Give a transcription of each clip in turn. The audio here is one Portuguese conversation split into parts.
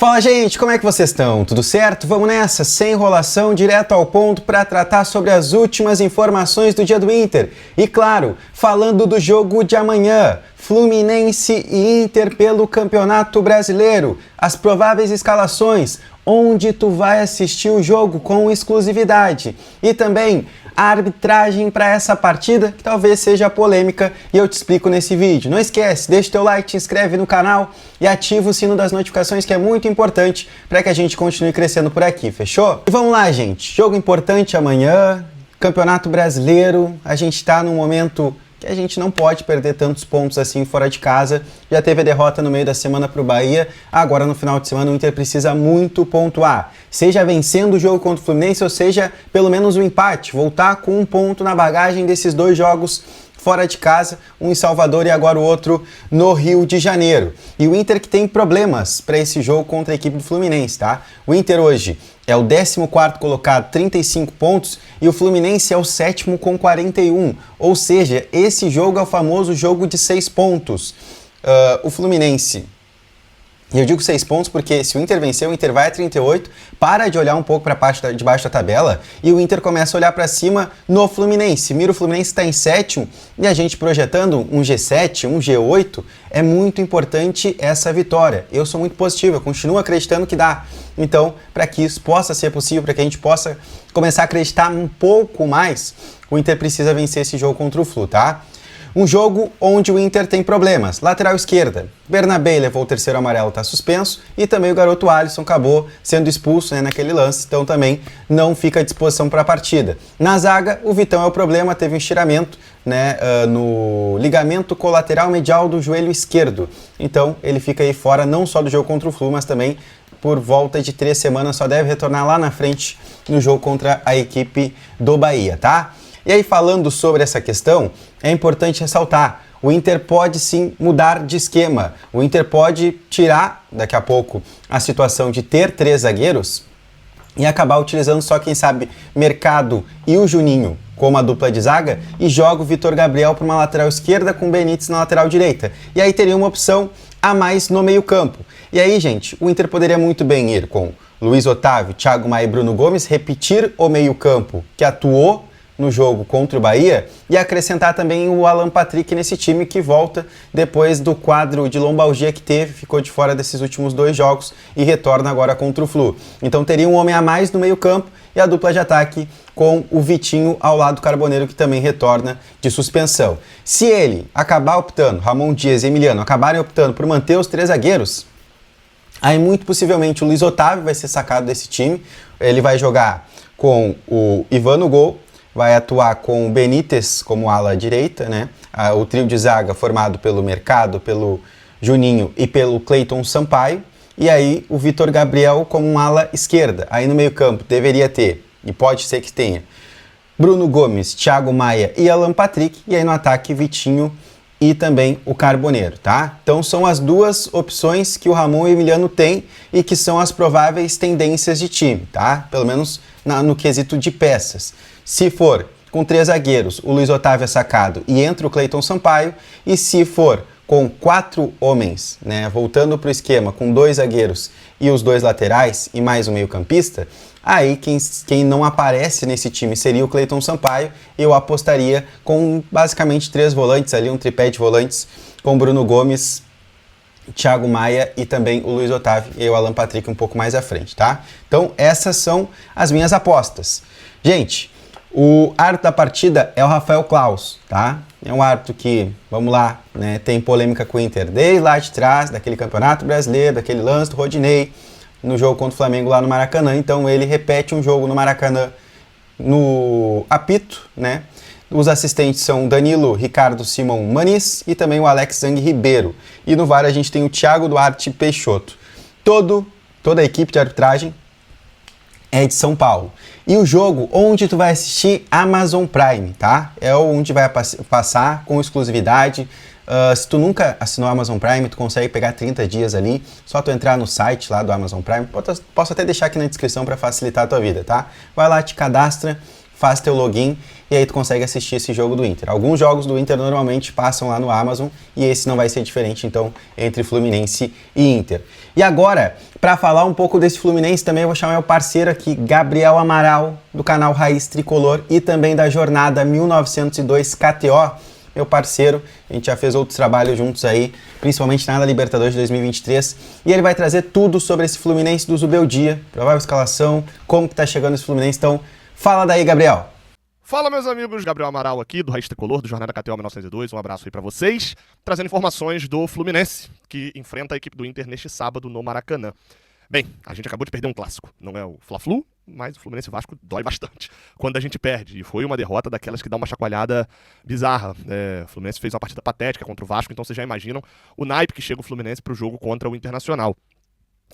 Fala, gente, como é que vocês estão? Tudo certo? Vamos nessa, sem enrolação, direto ao ponto para tratar sobre as últimas informações do dia do Inter. E claro, falando do jogo de amanhã, Fluminense e Inter pelo Campeonato Brasileiro, as prováveis escalações, onde tu vai assistir o jogo com exclusividade e também a arbitragem para essa partida, que talvez seja polêmica, e eu te explico nesse vídeo. Não esquece, deixa o teu like, te inscreve no canal e ativa o sino das notificações, que é muito importante para que a gente continue crescendo por aqui, fechou? E vamos lá, gente, jogo importante amanhã, Campeonato Brasileiro, a gente está num momento que a gente não pode perder tantos pontos assim fora de casa. Já teve a derrota no meio da semana para o Bahia, agora no final de semana o Inter precisa muito pontuar. Seja vencendo o jogo contra o Fluminense ou seja pelo menos um empate, voltar com um ponto na bagagem desses dois jogos fora de casa, um em Salvador e agora o outro no Rio de Janeiro. E o Inter que tem problemas para esse jogo contra a equipe do Fluminense, tá? O Inter hoje é o 14º colocado, 35 pontos, e o Fluminense é o 7º com 41. Ou seja, esse jogo é o famoso jogo de 6 pontos. O Fluminense, e eu digo 6 pontos porque se o Inter vencer, o Inter vai a 38, para de olhar um pouco para a parte de baixo da tabela e o Inter começa a olhar para cima no Fluminense. Mira, o Fluminense está em 7º e a gente projetando um G7, um G8, é muito importante essa vitória. Eu sou muito positivo, eu continuo acreditando que dá. Então, para que isso possa ser possível, para que a gente possa começar a acreditar um pouco mais, o Inter precisa vencer esse jogo contra o Flu, tá? Um jogo onde o Inter tem problemas. Lateral esquerda, Bernabé levou o terceiro amarelo, está suspenso, e também o garoto Alisson acabou sendo expulso, né, naquele lance, então também não fica à disposição para a partida. Na zaga, o Vitão é o problema, teve um estiramento, né, no ligamento colateral medial do joelho esquerdo, então ele fica aí fora não só do jogo contra o Flu, mas também por volta de 3 semanas, só deve retornar lá na frente no jogo contra a equipe do Bahia, tá? E aí, falando sobre essa questão, é importante ressaltar, o Inter pode sim mudar de esquema, o Inter pode tirar, daqui a pouco, a situação de ter 3 zagueiros e acabar utilizando só, quem sabe, Mercado e o Juninho como a dupla de zaga e joga o Vitor Gabriel para uma lateral esquerda com o Benítez na lateral direita. E aí teria uma opção a mais no meio campo. E aí, gente, o Inter poderia muito bem ir com Luiz Otávio, Thiago Maia e Bruno Gomes, repetir o meio campo que atuou no jogo contra o Bahia e acrescentar também o Alan Patrick nesse time que volta depois do quadro de lombalgia que teve, ficou de fora desses últimos 2 jogos e retorna agora contra o Flu. Então teria um homem a mais no meio campo e a dupla de ataque com o Vitinho ao lado do Carboneiro, que também retorna de suspensão. Se ele acabar optando, Ramon Dias e Emiliano acabarem optando por manter os 3 zagueiros, aí muito possivelmente o Luiz Otávio vai ser sacado desse time, ele vai jogar com o Ivan no gol, vai atuar com o Benítez como ala direita, né? O trio de zaga formado pelo Mercado, pelo Juninho e pelo Cleiton Sampaio. E aí o Vitor Gabriel como um ala esquerda. Aí no meio campo deveria ter, e pode ser que tenha, Bruno Gomes, Thiago Maia e Alan Patrick. E aí no ataque Vitinho e também o Carboneiro, tá? Então são as 2 opções que o Ramon e o Emiliano têm e que são as prováveis tendências de time, tá? Pelo menos no quesito de peças. Se for com 3 zagueiros, o Luiz Otávio é sacado e entra o Cleiton Sampaio, e se for com 4 homens, né, voltando para o esquema com 2 zagueiros e os 2 laterais e mais um meio-campista, aí quem não aparece nesse time seria o Cleiton Sampaio. Eu apostaria com basicamente 3 volantes ali, um tripé de volantes com Bruno Gomes, Thiago Maia e também o Luiz Otávio e o Alan Patrick um pouco mais à frente, tá? Então essas são as minhas apostas. Gente, o árbitro da partida é o Rafael Claus, tá? É um árbitro que, vamos lá, né, tem polêmica com o Inter desde lá de trás, daquele Campeonato Brasileiro, daquele lance do Rodinei, no jogo contra o Flamengo lá no Maracanã. Então ele repete um jogo no Maracanã no apito, né? Os assistentes são Danilo Ricardo Simão Maniz e também o Alex Zang Ribeiro. E no VAR a gente tem o Thiago Duarte Peixoto. Toda a equipe de arbitragem é de São Paulo. E o jogo onde tu vai assistir, Amazon Prime, tá? É onde vai passar com exclusividade. Se tu nunca assinou a Amazon Prime, tu consegue pegar 30 dias ali, só tu entrar no site lá do Amazon Prime. Posso até deixar aqui na descrição para facilitar a tua vida, tá? Vai lá, te cadastra, faz teu login e aí tu consegue assistir esse jogo do Inter. Alguns jogos do Inter normalmente passam lá no Amazon e esse não vai ser diferente, então, entre Fluminense e Inter. E agora, para falar um pouco desse Fluminense também, eu vou chamar meu parceiro aqui, Gabriel Amaral, do canal Raiz Tricolor e também da Jornada 1902 KTO. Meu parceiro, a gente já fez outros trabalhos juntos aí, principalmente na Libertadores de 2023, e ele vai trazer tudo sobre esse Fluminense do Zubeldia, provável escalação, como que tá chegando esse Fluminense, então fala daí, Gabriel. Fala, meus amigos, Gabriel Amaral aqui, do Raiz Tricolor, do Jornada KTO 1902, um abraço aí pra vocês, trazendo informações do Fluminense, que enfrenta a equipe do Inter neste sábado no Maracanã. Bem, a gente acabou de perder um clássico, não é o Fla-Flu, mas o Fluminense Vasco dói bastante quando a gente perde, e foi uma derrota daquelas que dá uma chacoalhada bizarra. O Fluminense fez uma partida patética contra o Vasco, então vocês já imaginam o naipe que chega o Fluminense pro jogo contra o Internacional.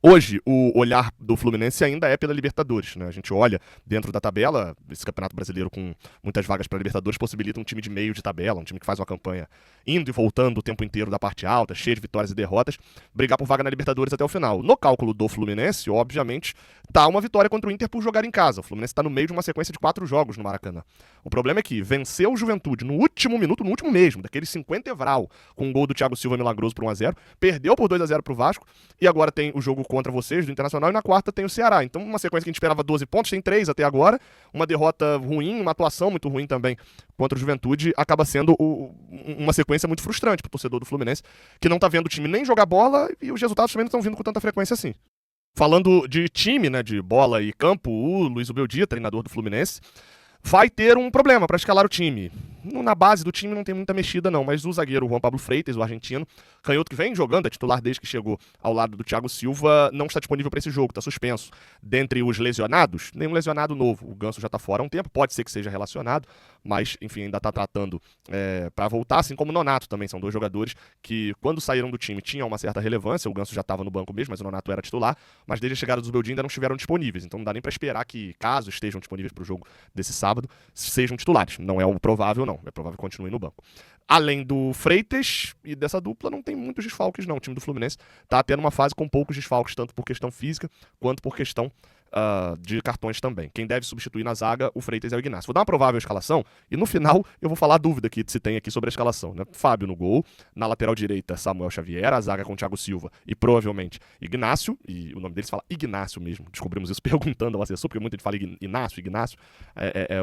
Hoje, o olhar do Fluminense ainda é pela Libertadores, né? A gente olha dentro da tabela, esse Campeonato Brasileiro com muitas vagas para Libertadores possibilita um time de meio de tabela, um time que faz uma campanha indo e voltando o tempo inteiro da parte alta, cheio de vitórias e derrotas, brigar por vaga na Libertadores até o final. No cálculo do Fluminense, obviamente, tá uma vitória contra o Inter por jogar em casa. O Fluminense está no meio de uma sequência de 4 jogos no Maracanã. O problema é que venceu o Juventude no último minuto, no último mesmo, daquele 50 evral, com um gol do Thiago Silva milagroso por 1-0, perdeu por 2-0 pro Vasco, e agora tem o jogo contra vocês, do Internacional, e na quarta tem o Ceará. Então, uma sequência que a gente esperava 12 pontos, tem 3 até agora, uma derrota ruim, uma atuação muito ruim também contra o Juventude, acaba sendo uma sequência muito frustrante pro torcedor do Fluminense, que não tá vendo o time nem jogar bola, e os resultados também não estão vindo com tanta frequência assim. Falando de time, né, de bola e campo, o Luiz Zubeldia, treinador do Fluminense, vai ter um problema para escalar o time. Na base do time não tem muita mexida não, mas o zagueiro Juan Pablo Freitas, o argentino, canhoto que vem jogando, é titular desde que chegou ao lado do Thiago Silva, não está disponível para esse jogo, está suspenso. Dentre os lesionados, nenhum lesionado novo. O Ganso já está fora há um tempo, pode ser que seja relacionado, mas enfim, ainda está tratando para voltar, assim como o Nonato também. São 2 jogadores que quando saíram do time tinham uma certa relevância. O Ganso já estava no banco mesmo, mas o Nonato era titular, mas desde a chegada do Zubeldia ainda não estiveram disponíveis, então não dá nem para esperar que, caso estejam disponíveis para o jogo desse sábado, sejam titulares. Não é o provável não, é provável que continuem no banco. Além do Freitas e dessa dupla, não tem muitos desfalques não. O time do Fluminense está tendo uma fase com poucos desfalques, tanto por questão física quanto por questão de cartões também. Quem deve substituir na zaga, o Freitas é o Ignacio. Vou dar uma provável escalação e no final eu vou falar a dúvida que se tem aqui sobre a escalação, né? Fábio no gol, na lateral direita Samuel Xavier, a zaga com Thiago Silva e provavelmente Ignacio, e o nome dele se fala Ignacio mesmo, descobrimos isso perguntando ao assessor, porque muita gente fala Ignacio,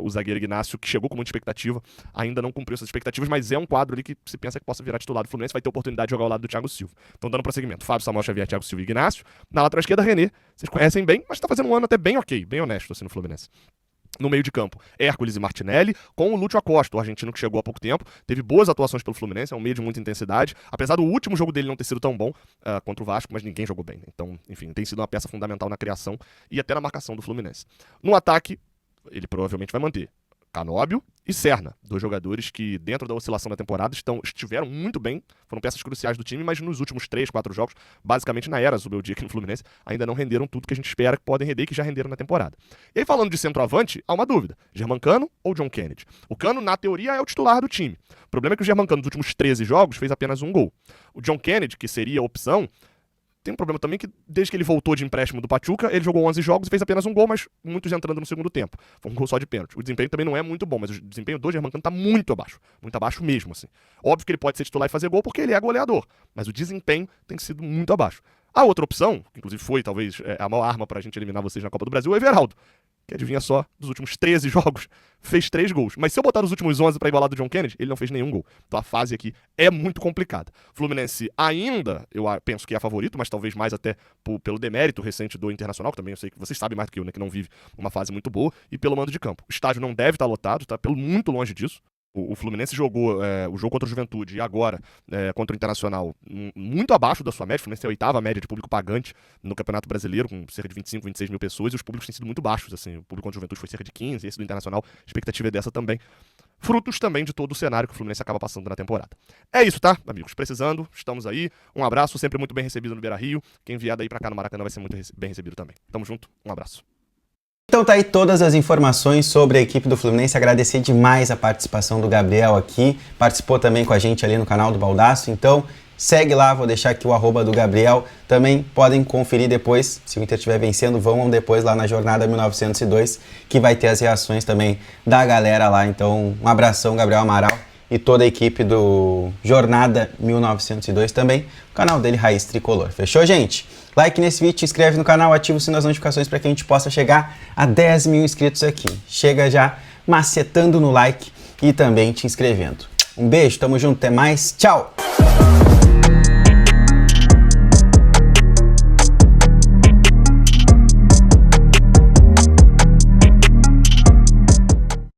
o zagueiro Ignacio, que chegou com muita expectativa, ainda não cumpriu essas expectativas, mas é um quadro ali que se pensa que possa virar titular do Fluminense, vai ter oportunidade de jogar ao lado do Thiago Silva. Então dando prosseguimento, Fábio, Samuel Xavier, Thiago Silva e Ignacio, na lateral esquerda René, vocês conhecem bem, mas tá fazendo um ano até bem ok, bem honesto assim no Fluminense. No meio de campo, Hércules e Martinelli, com o Lúcio Acosta, o argentino que chegou há pouco tempo, teve boas atuações pelo Fluminense, é um meio de muita intensidade, apesar do último jogo dele não ter sido tão bom contra o Vasco, mas ninguém jogou bem, né? Então, enfim, tem sido uma peça fundamental na criação e até na marcação do Fluminense. No ataque, ele provavelmente vai manter Canóbio e Serna, 2 jogadores que dentro da oscilação da temporada estiveram muito bem, foram peças cruciais do time, mas nos últimos 3, 4 jogos, basicamente na era Zubeldia aqui no Fluminense, ainda não renderam tudo que a gente espera que podem render e que já renderam na temporada. E aí falando de centroavante, há uma dúvida, Germancano ou John Kennedy? O Cano, na teoria, é o titular do time. O problema é que o Germancano nos últimos 13 jogos fez apenas 1 gol. O John Kennedy, que seria a opção, tem um problema também que, desde que ele voltou de empréstimo do Pachuca, ele jogou 11 jogos e fez apenas 1 gol, mas muitos entrando no segundo tempo. Foi um gol só de pênalti. O desempenho também não é muito bom, mas o desempenho do Germancano tá muito abaixo mesmo, assim. Óbvio que ele pode ser titular e fazer gol porque ele é goleador, mas o desempenho tem sido muito abaixo. A outra opção, que inclusive foi talvez a maior arma pra gente eliminar vocês na Copa do Brasil, é o Everaldo, que adivinha só, dos últimos 13 jogos, fez 3 gols. Mas se eu botar os últimos 11 pra igualar do John Kennedy, ele não fez nenhum gol. Então a fase aqui é muito complicada. Fluminense ainda, eu penso que é favorito, mas talvez mais até pelo demérito recente do Internacional, que também eu sei que vocês sabem mais do que eu, né, que não vive uma fase muito boa, e pelo mando de campo. O estádio não deve estar lotado, tá muito longe disso. O Fluminense jogou o jogo contra o Juventude e agora contra o Internacional muito abaixo da sua média. O Fluminense tem a 8ª média de público pagante no Campeonato Brasileiro, com cerca de 25, 26 mil pessoas, e os públicos têm sido muito baixos. Assim. O público contra o Juventude foi cerca de 15, esse do Internacional, a expectativa é dessa também. Frutos também de todo o cenário que o Fluminense acaba passando na temporada. É isso, tá, amigos? Precisando, estamos aí. Um abraço, sempre muito bem recebido no Beira-Rio. Quem vier daí pra cá no Maracanã vai ser muito bem recebido também. Tamo junto, um abraço. Então tá aí todas as informações sobre a equipe do Fluminense. Agradecer demais a participação do Gabriel aqui. Participou também com a gente ali no canal do Baldaço. Então segue lá, vou deixar aqui o arroba do Gabriel. Também podem conferir depois, se o Inter estiver vencendo, vão depois lá na Jornada 1902, que vai ter as reações também da galera lá. Então, um abração, Gabriel Amaral e toda a equipe do Jornada 1902 também, o canal dele Raiz Tricolor. Fechou, gente? Like nesse vídeo, se inscreve no canal, ativa o sino das notificações para que a gente possa chegar a 10 mil inscritos aqui. Chega já macetando no like e também te inscrevendo. Um beijo, tamo junto, até mais, tchau!